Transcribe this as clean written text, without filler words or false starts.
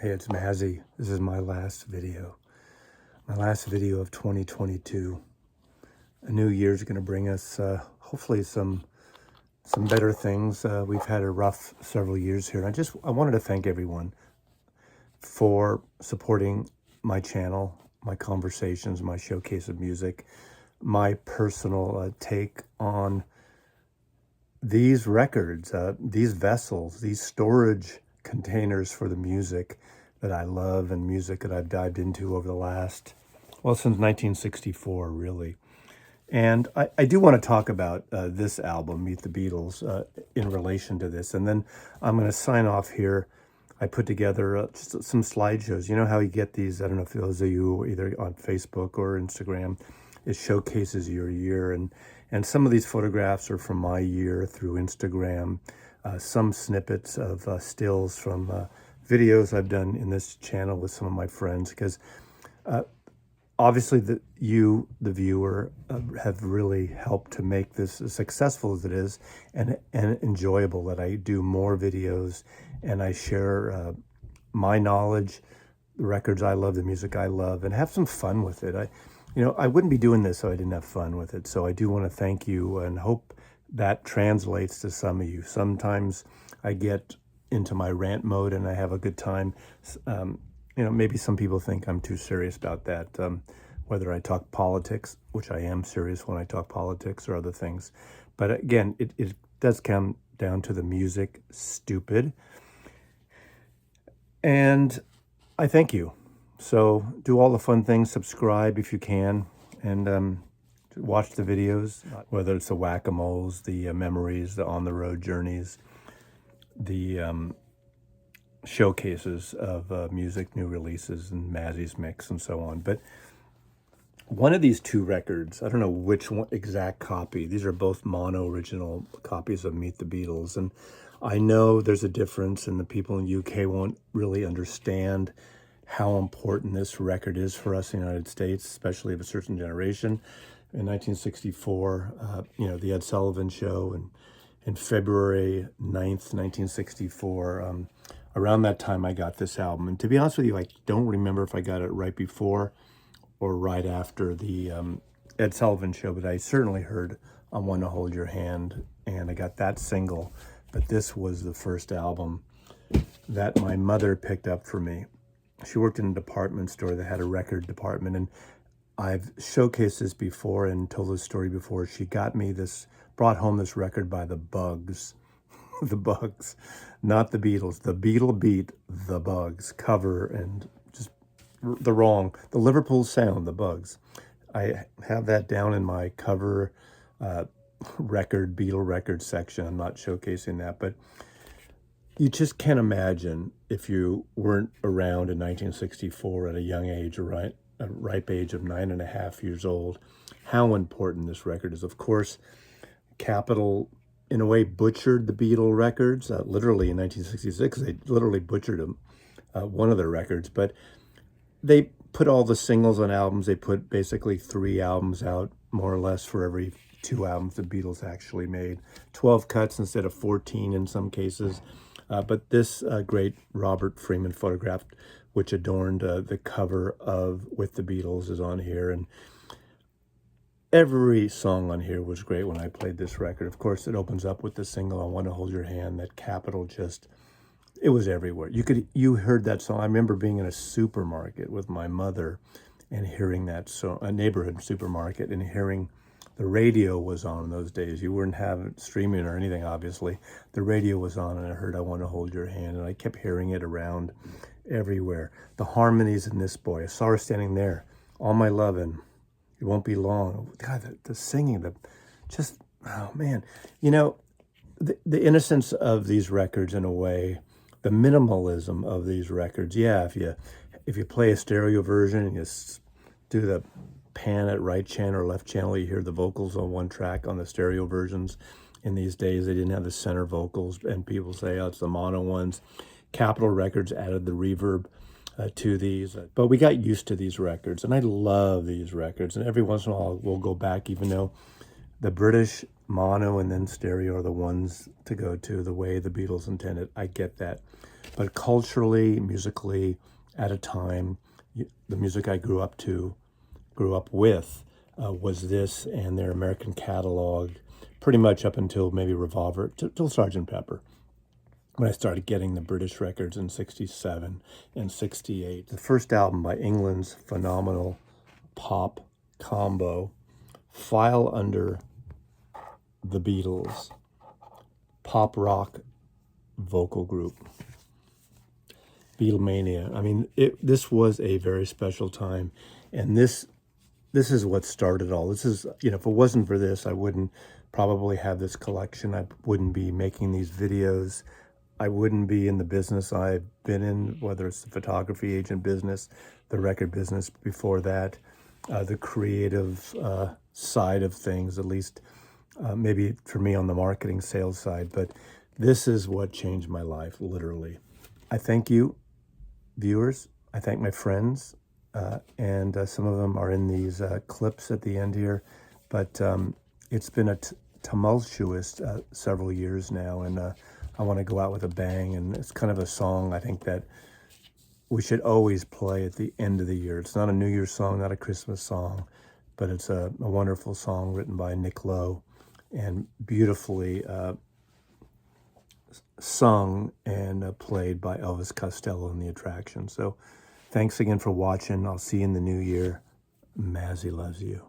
Hey, it's Mazzy. This is my last video. My last video of 2022. A new year's going to bring us, hopefully, some better things. We've had a rough several years here. And I wanted to thank everyone for supporting my channel, my conversations, my showcase of music, my personal take on these records, these vessels, these storage containers for the music that I love and music that I've dived into over the last, well, since 1964, really. And I do want to talk about this album, Meet the Beatles, in relation to this. And then I'm going to sign off here. I put together just some slideshows. You know how you get these, I don't know if those of you either on Facebook or Instagram, it showcases your year. And some of these photographs are from my year through Instagram. Some snippets of stills from videos I've done in this channel with some of my friends, because obviously the viewer, have really helped to make this as successful as it is and enjoyable, that I do more videos and I share my knowledge, the records I love, the music I love, and have some fun with it. I wouldn't be doing this so I didn't have fun with it. So I do want to thank you and hope that translates to some of you. Sometimes I get into my rant mode and I have a good time. Maybe some people think I'm too serious about that. Whether I talk politics, which I am serious when I talk politics, or other things. But again, it does come down to the music, stupid. And I thank you. So do all the fun things, subscribe if you can, and watch the videos, whether it's the whack-a-moles, the memories, the on-the-road journeys, the showcases of music, new releases, and Mazzy's mix, and so on. But one of these two records, I don't know which one exact copy. These are both mono original copies of Meet the Beatles. And I know there's a difference, and the people in the UK won't really understand how important this record is for us in the United States, especially of a certain generation. In 1964, the Ed Sullivan Show, and in February 9th, 1964, around that time I got this album. And to be honest with you, I don't remember if I got it right before or right after the Ed Sullivan Show, but I certainly heard I Want to Hold Your Hand, and I got that single. But this was the first album that my mother picked up for me. She worked in a department store that had a record department, and I've showcased this before and told this story before. She brought home this record by the Bugs. The Bugs, not the Beatles. The Beatle Beat, the Bugs cover, and just the Liverpool sound, the Bugs. I have that down in my cover Beatle record section. I'm not showcasing that, but you just can't imagine, if you weren't around in 1964 at a young age, or a ripe age of 9.5 years old, how important this record is. Of course, Capitol, in a way, butchered the Beatle records, literally in 1966. They literally butchered them, one of their records. But they put all the singles on albums. They put basically 3 albums out, more or less, for every 2 albums the Beatles actually made. 12 cuts instead of 14 in some cases. But this great Robert Freeman photograph, which adorned the cover of With the Beatles, is on here. And every song on here was great when I played this record. Of course, it opens up with the single, I Want to Hold Your Hand, that Capitol it was everywhere. You heard that song. I remember being in a supermarket with my mother and hearing that song, a neighborhood supermarket, and hearing the radio was on in those days. You weren't having streaming or anything, obviously. The radio was on, and I heard I Want to Hold Your Hand, and I kept hearing it around everywhere. The harmonies in this, boy. I saw her standing there, All My Lovin', It Won't Be Long. God, the singing, oh man. The innocence of these records, in a way, the minimalism of these records. Yeah, if you play a stereo version and you do the pan at right channel or left channel, you hear the vocals on one track on the stereo versions. In these days, they didn't have the center vocals, and people say, oh, it's the mono ones. Capitol Records added the reverb to these, but we got used to these records, and I love these records. And every once in a while, we'll go back, even though the British mono and then stereo are the ones to go to, the way the Beatles intended. I get that. But culturally, musically, at a time, the music I grew up with, was this and their American catalog, pretty much up until maybe Revolver, till Sgt. Pepper, when I started getting the British records in 67 and 68. The first album by England's phenomenal pop combo, file under the Beatles, pop rock vocal group, Beatlemania. I mean, this was a very special time, and this is what started all. This is, if it wasn't for this, I wouldn't probably have this collection. I wouldn't be making these videos. I wouldn't be in the business I've been in, whether it's the photography agent business, the record business before that, the creative side of things, at least maybe for me on the marketing sales side. But this is what changed my life, literally. I thank you, viewers. I thank my friends, and some of them are in these clips at the end here. But it's been a tumultuous several years now, and I want to go out with a bang, and it's kind of a song I think that we should always play at the end of the year. It's not a New Year's song, not a Christmas song, but it's a wonderful song written by Nick Lowe and beautifully sung and played by Elvis Costello in The Attraction. So thanks again for watching. I'll see you in the new year. Mazzy loves you.